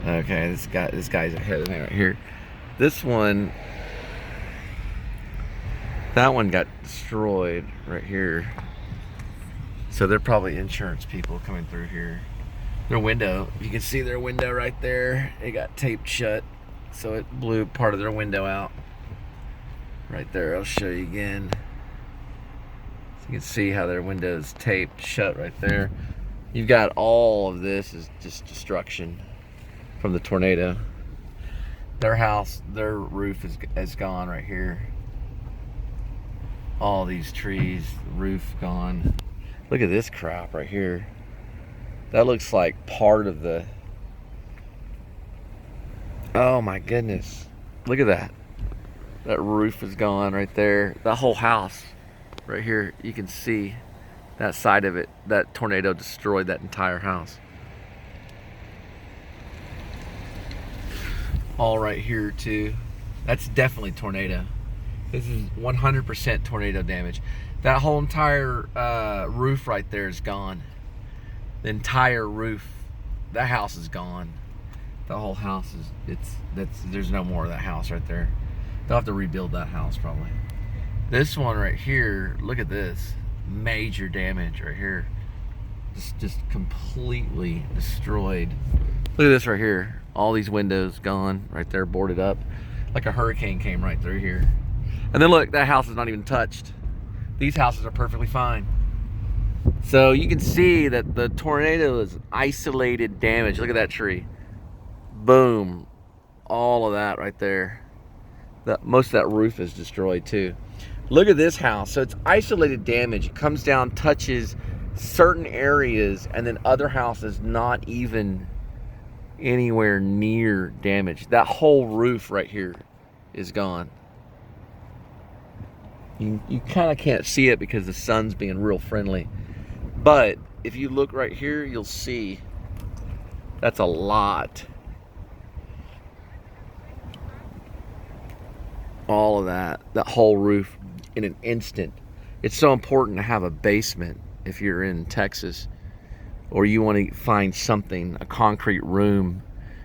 Okay, this guy's ahead of me right here. This one, that one got destroyed right here. So they're probably insurance people coming through here. Their window, you can see their window right there. It got taped shut, so it blew part of their window out. Right there, I'll show you again. So you can see how their window is taped shut right there. You've got all of this is just destruction from the tornado. Their house, their roof is gone right here. All these trees, the roof gone. Look at this crap right here. That looks like part of the... Oh my goodness. Look at that. That roof is gone right there. That whole house right here, you can see that side of it. That tornado destroyed that entire house. All right here too. That's definitely tornado. This is 100% tornado damage. That whole entire roof right there is gone. The entire roof, that house is gone. The whole house is, there's no more of that house right there. They'll have to rebuild that house probably. This one right here, look at this. Major damage right here. Just completely destroyed. Look at this right here. All these windows gone right there, boarded up. Like a hurricane came right through here. And then look, that house is not even touched. These houses are perfectly fine. So you can see that the tornado is isolated damage. Look at that tree. Boom. All of that right there. Most of that roof is destroyed too. Look at this house. So it's isolated damage. It comes down, touches certain areas, and then other houses not even anywhere near damage. That whole roof right here is gone. You kind of can't see it because the sun's being real friendly. But if you look right here, you'll see that's a lot. All of that whole roof in an instant. It's so important to have a basement if you're in Texas or you want to find something, a concrete room.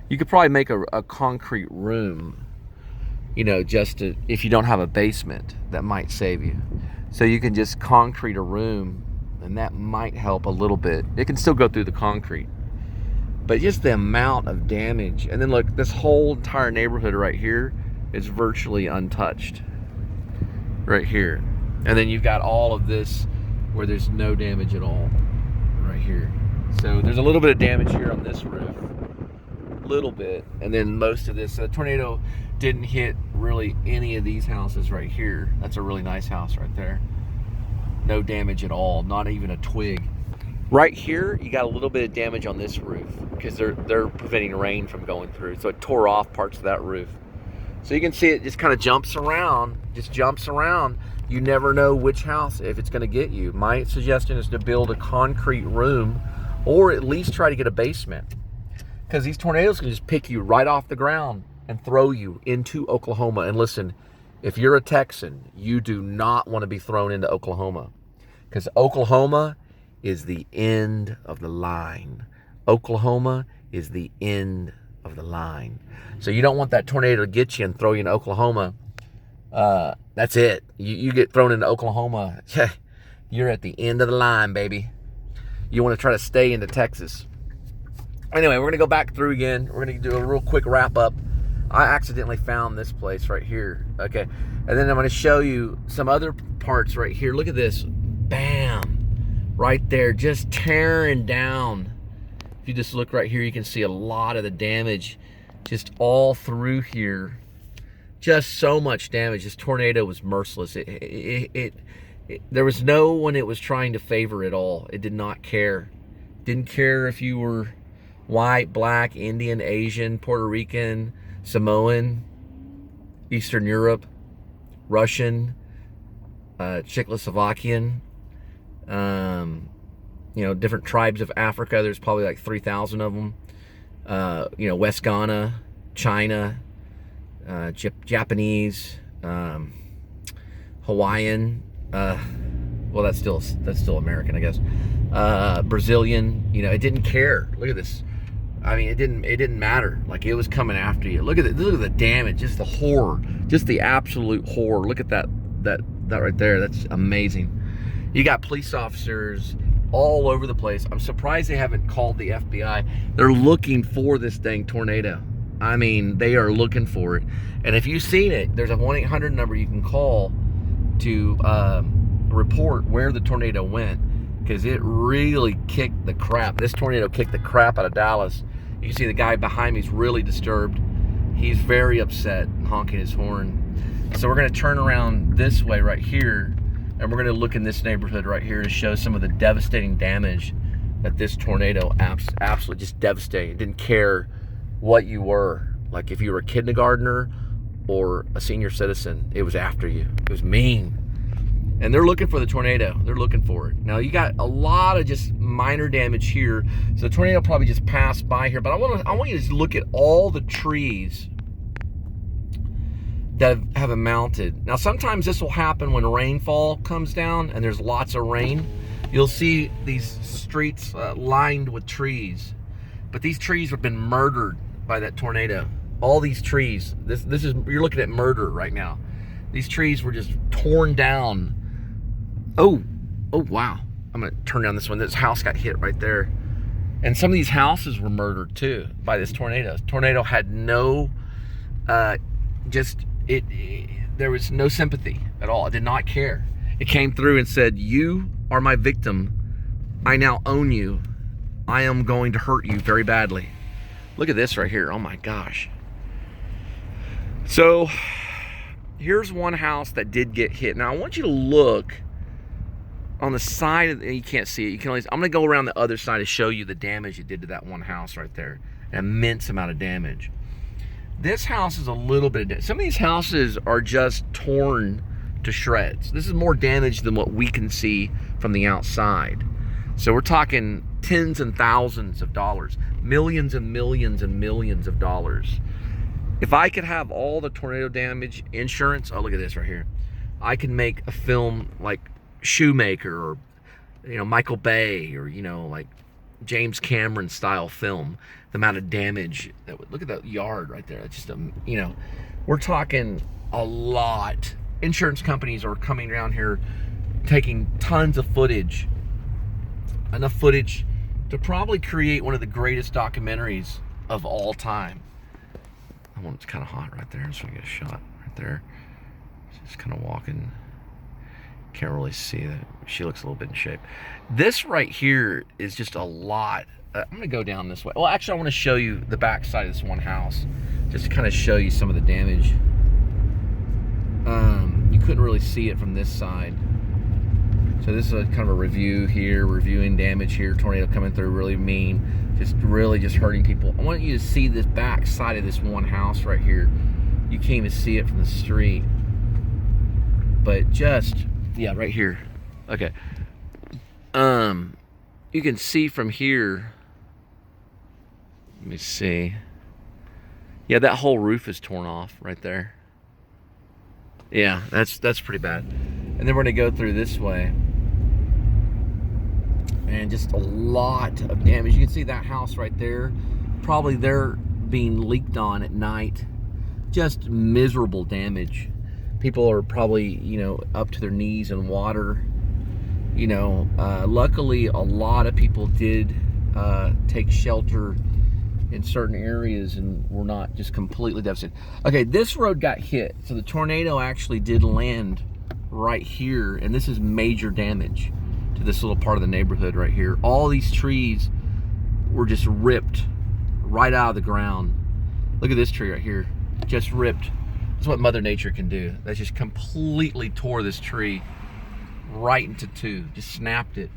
You could probably make a concrete room, you know, if you don't have a basement, that might save you. So you can just concrete a room, and that might help a little bit. It can still go through the concrete, but just the amount of damage. And then look, this whole entire neighborhood right here is virtually untouched right here. And then you've got all of this where there's no damage at all right here. So there's a little bit of damage here on this roof, a little bit, and then most of this. The tornado didn't hit really any of these houses right here. That's a really nice house right there. No damage at all, not even a twig. Right here, you got a little bit of damage on this roof because they're preventing rain from going through. So it tore off parts of that roof. So you can see it just kind of jumps around, You never know which house, if it's going to get you. My suggestion is to build a concrete room or at least try to get a basement, because these tornadoes can just pick you right off the ground and throw you into Oklahoma. And listen, if you're a Texan, you do not want to be thrown into Oklahoma, because Oklahoma is the end of the line. Oklahoma is the end of the line. So you don't want that tornado to get you and throw you in Oklahoma. That's it. You get thrown into Oklahoma, you're at the end of the line, baby. You want to try to stay into Texas. Anyway, we're going to go back through again. We're going to do a real quick wrap up. I accidentally found this place right here. Okay. And then I'm going to show you some other parts right here. Look at this. Bam. Right there. Just tearing down. If you just look right here, you can see a lot of the damage just all through here. Just so much damage. This tornado was merciless. There was no one it was trying to favor at all. It did not care. Didn't care if you were white, black, Indian, Asian, Puerto Rican, Samoan, Eastern Europe, Russian, Czechoslovakian, different tribes of Africa. There's probably like 3,000 of them. West Ghana, China, Japanese, Hawaiian, well, that's still American, I guess. Brazilian, it didn't care. Look at this. I mean, it didn't matter. Like, it was coming after you. Look at the damage, just the horror, just the absolute horror. Look at that right there. That's amazing. You got police officers all over the place. I'm surprised they haven't called the FBI. They're looking for this dang tornado. I mean, they are looking for it. And if you've seen it, there's a 1-800 number you can call to report where the tornado went, because it really kicked the crap. This tornado kicked the crap out of Dallas. You can see the guy behind me is really disturbed. He's very upset, honking his horn. So we're going to turn around this way right here, and we're going to look in this neighborhood right here to show some of the devastating damage that this tornado absolutely just devastated. It didn't care what you were. Like, if you were a kindergartner or a senior citizen, it was after you. It was mean. And they're looking for the tornado. They're looking for it. Now, you got a lot of just minor damage here. So the tornado probably just passed by here. But I want you to look at all the trees that have mounted. Now, sometimes this will happen when rainfall comes down and there's lots of rain. You'll see these streets lined with trees. But these trees have been murdered by that tornado. All these trees. This is, you're looking at murder right now. These trees were just torn down. Oh wow. I'm gonna turn down this one. This house got hit right there. And some of these houses were murdered too by this tornado. Tornado had no, there was no sympathy at all. It did not care. It came through and said, you are my victim. I now own you. I am going to hurt you very badly. Look at this right here. Oh my gosh. So here's one house that did get hit. Now I want you to look on the side of, you can't see it. You can only, I'm gonna go around the other side to show you the damage it did to that one house right there. An immense amount of damage. This house is a little bit of damage. Some of these houses are just torn to shreds. This is more damage than what we can see from the outside. So we're talking tens and thousands of dollars, millions and millions and millions of dollars. If I could have all the tornado damage insurance, oh, look at this right here. I can make a film like Shoemaker or, you know, Michael Bay, or, you know, like James Cameron style film. The amount of damage that would, look at that yard right there. It's just, you know, we're talking a lot. Insurance companies are coming around here taking tons of footage, enough footage to probably create one of the greatest documentaries of all time. That one's kind of hot right there, so I get a shot right there. She's kind of walking. Can't really see that. She looks a little bit in shape. This right here is just a lot. I'm gonna go down this way. Well, actually, I want to show you the back side of this one house, just to kind of show you some of the damage. You couldn't really see it from this side. So this is a kind of a review here, reviewing damage here. Tornado coming through, really mean, really just hurting people. I want you to see this back side of this one house right here. You can't even see it from the street, but just, yeah, right here. Okay. You can see from here. Let me see. Yeah, that whole roof is torn off right there. Yeah, that's pretty bad. And then we're gonna go through this way. And just a lot of damage. You can see that house right there. Probably they're being leaked on at night. Just miserable damage. People are probably, you know, up to their knees in water. You know, luckily a lot of people did take shelter in certain areas and were not just completely devastated. Okay, this road got hit. So the tornado actually did land right here, and this is major damage to this little part of the neighborhood right here. All these trees were just ripped right out of the ground. Look at this tree right here, just ripped. That's what Mother Nature can do. That just completely tore this tree right into two, just snapped it.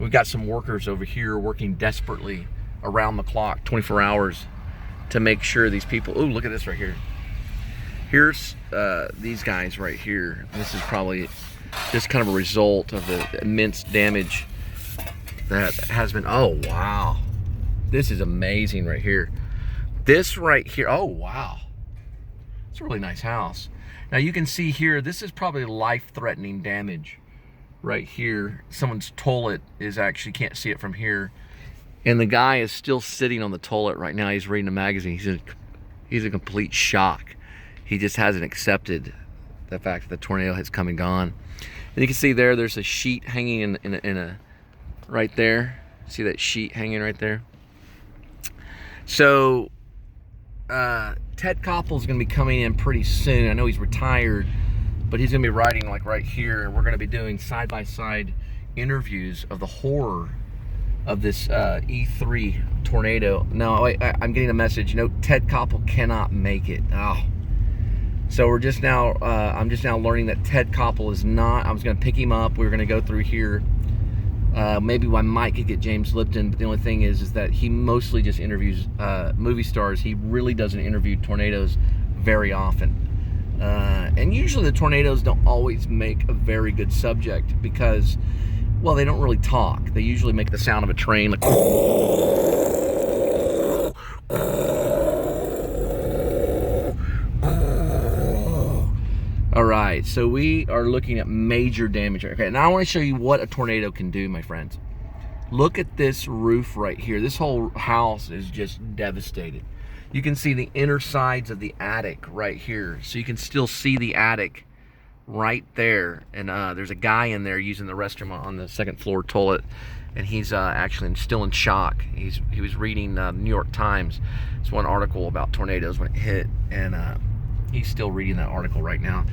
We've got some workers over here working desperately around the clock, 24 hours, to make sure these people, oh, look at this right here. Here's these guys right here. This is probably just kind of a result of the immense damage that has been, oh, wow. This is amazing right here. This right here, oh, wow. It's a really nice house. Now you can see here, this is probably life-threatening damage right here. Someone's toilet is actually, can't see it from here, And the guy is still sitting on the toilet right now. He's reading a magazine. He's in complete shock. He just hasn't accepted the fact that the tornado has come and gone. And you can see there's a sheet hanging in a right there. See that sheet hanging right there? So Ted Koppel's going to be coming in pretty soon. I know he's retired, but he's going to be riding like right here, and we're going to be doing side-by-side interviews of the horror of this E3 tornado. No, I'm getting a message. Ted Koppel cannot make it. Oh. So we're just now, I'm just now learning that Ted Koppel is not. I was going to pick him up. We were going to go through here. Maybe I might could get James Lipton, but the only thing is that he mostly just interviews movie stars. He really doesn't interview tornadoes very often. And usually the tornadoes don't always make a very good subject because, well, they don't really talk. They usually make the sound of a train, like all right, so we are looking at major damage. Okay, now I want to show you what a tornado can do, my friends. Look at this roof right here. This whole house is just devastated. You can see the inner sides of the attic right here. So you can still see the attic right there. And there's a guy in there using the restroom on the second floor toilet. And he's actually still in shock. He was reading the New York Times. It's one article about tornadoes when it hit. And he's still reading that article right now.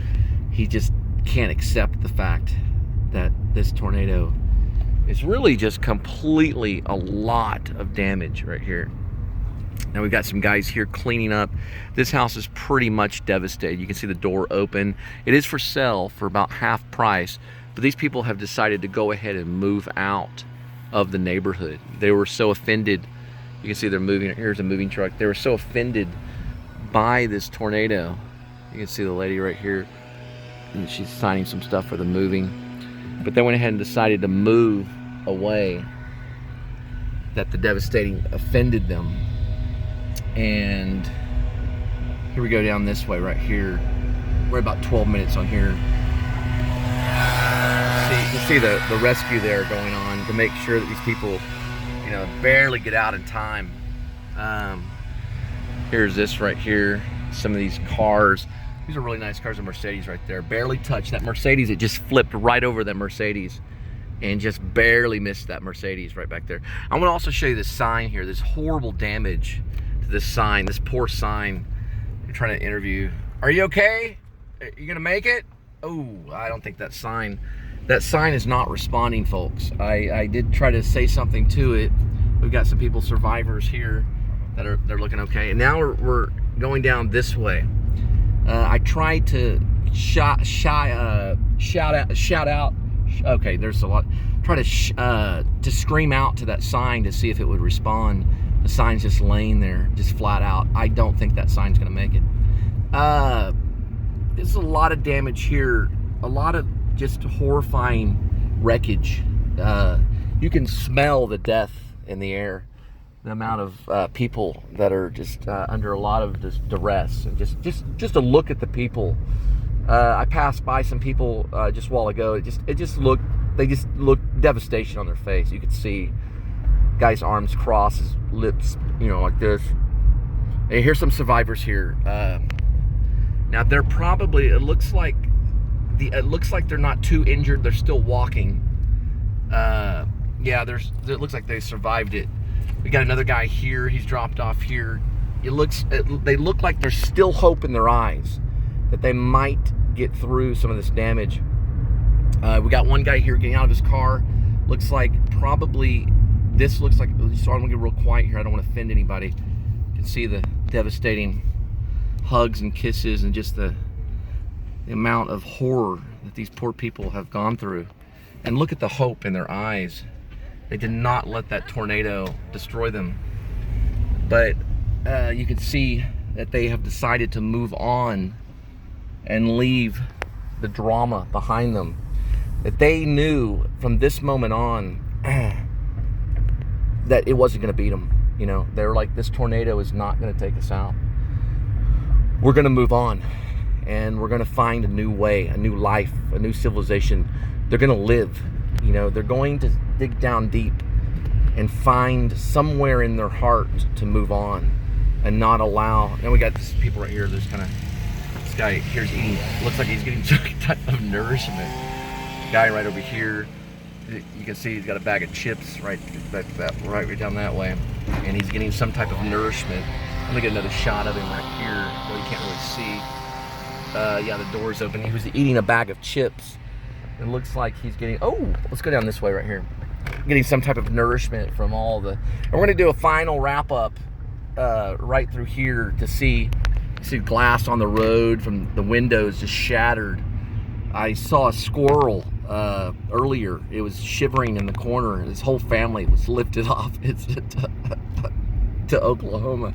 He just can't accept the fact that this tornado is really just completely a lot of damage right here. Now we've got some guys here cleaning up. This house is pretty much devastated. You can see the door open. It is for sale for about half price, but these people have decided to go ahead and move out of the neighborhood. They were so offended. You can see they're moving. Here's a moving truck. They were so offended by this tornado. You can see the lady right here, and she's signing some stuff for the moving. But they went ahead and decided to move away, that the devastating offended them. And here we go down this way right here. We're about 12 minutes on here. You can see the rescue there going on to make sure that these people, barely get out in time. Here's this right here. Some of these cars. These are really nice cars. A Mercedes right there. Barely touched that Mercedes. It just flipped right over that Mercedes and just barely missed that Mercedes right back there. I want to also show you this sign here. This horrible damage to this sign. This poor sign. You're trying to interview. Are you okay? Are you going to make it? Oh, I don't think that sign is not responding, folks. I did try to say something to it. We've got some people, survivors here, they're looking okay. And now we're going down this way. I tried to shout out. Okay, there's a lot. Try to scream out to that sign to see if it would respond. The sign's just laying there, just flat out. I don't think that sign's gonna make it. There's a lot of damage here. A lot of just horrifying wreckage. You can smell the death in the air. The amount of people that are just under a lot of this duress, and just to look at the people. I passed by some people just a while ago. They just looked devastation on their face. You could see guys' arms crossed, his lips, like this. And here's some survivors here. Now they're probably. It looks like they're not too injured. They're still walking. It looks like they survived it. We got another guy here. He's dropped off here. They look like there's still hope in their eyes that they might get through some of this damage. We got one guy here getting out of his car. Looks like probably this looks like. So I'm gonna get real quiet here. I don't want to offend anybody. You can see the devastating hugs and kisses and just the amount of horror that these poor people have gone through. And look at the hope in their eyes. They did not let that tornado destroy them. But you can see that they have decided to move on and leave the drama behind them. That they knew from this moment on that it wasn't going to beat them. They were like, this tornado is not going to take us out. We're going to move on. And we're going to find a new way, a new life, a new civilization. They're going to live. They're going to dig down deep and find somewhere in their heart to move on and not allow. And we got these people right here. There's kind of this guy here's eating. Looks like he's getting some type of nourishment. Guy right over here. You can see he's got a bag of chips right down that way, and he's getting some type of nourishment. I'm gonna get another shot of him right here. Well, you can't really see. Yeah, the door's open. He was eating a bag of chips. It looks like he's getting. Oh, let's go down this way right here. Getting some type of nourishment from all the. And we're gonna do a final wrap up right through here to see glass on the road from the windows just shattered. I saw a squirrel earlier. It was shivering in the corner. His whole family was lifted off to Oklahoma.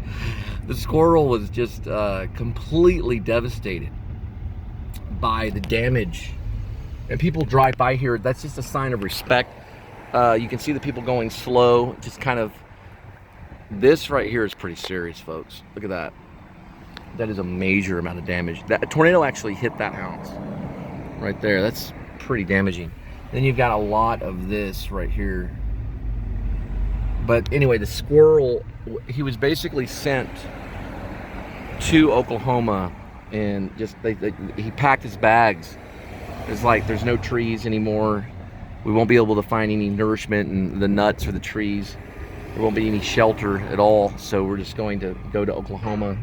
The squirrel was just completely devastated by the damage. And people drive by here. That's just a sign of respect. You can see the people going slow. Just kind of. This right here is pretty serious, folks. Look at that. That is a major amount of damage. That a tornado actually hit that house right there. That's pretty damaging. Then you've got a lot of this right here. But anyway, the squirrel, he was basically sent to Oklahoma, and just he packed his bags. It's like there's no trees anymore. We won't be able to find any nourishment in the nuts or the trees. There won't be any shelter at all. So we're just going to go to Oklahoma.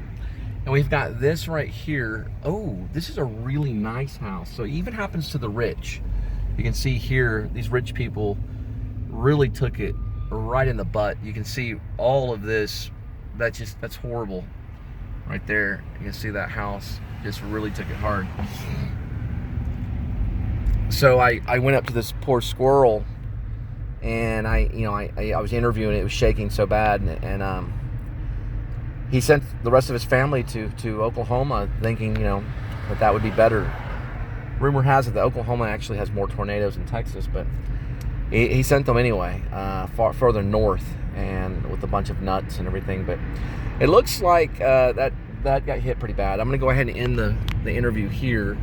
And we've got this right here. Oh, this is a really nice house. So it even happens to the rich. You can see here, these rich people really took it right in the butt. You can see all of this. That's horrible. Right there, you can see that house just really took it hard. So I went up to this poor squirrel, and I was interviewing it. It was shaking so bad, and he sent the rest of his family to Oklahoma, thinking that would be better. Rumor has it that Oklahoma actually has more tornadoes than Texas, but he sent them anyway, further north, and with a bunch of nuts and everything. But it looks like that got hit pretty bad. I'm gonna go ahead and end the interview here.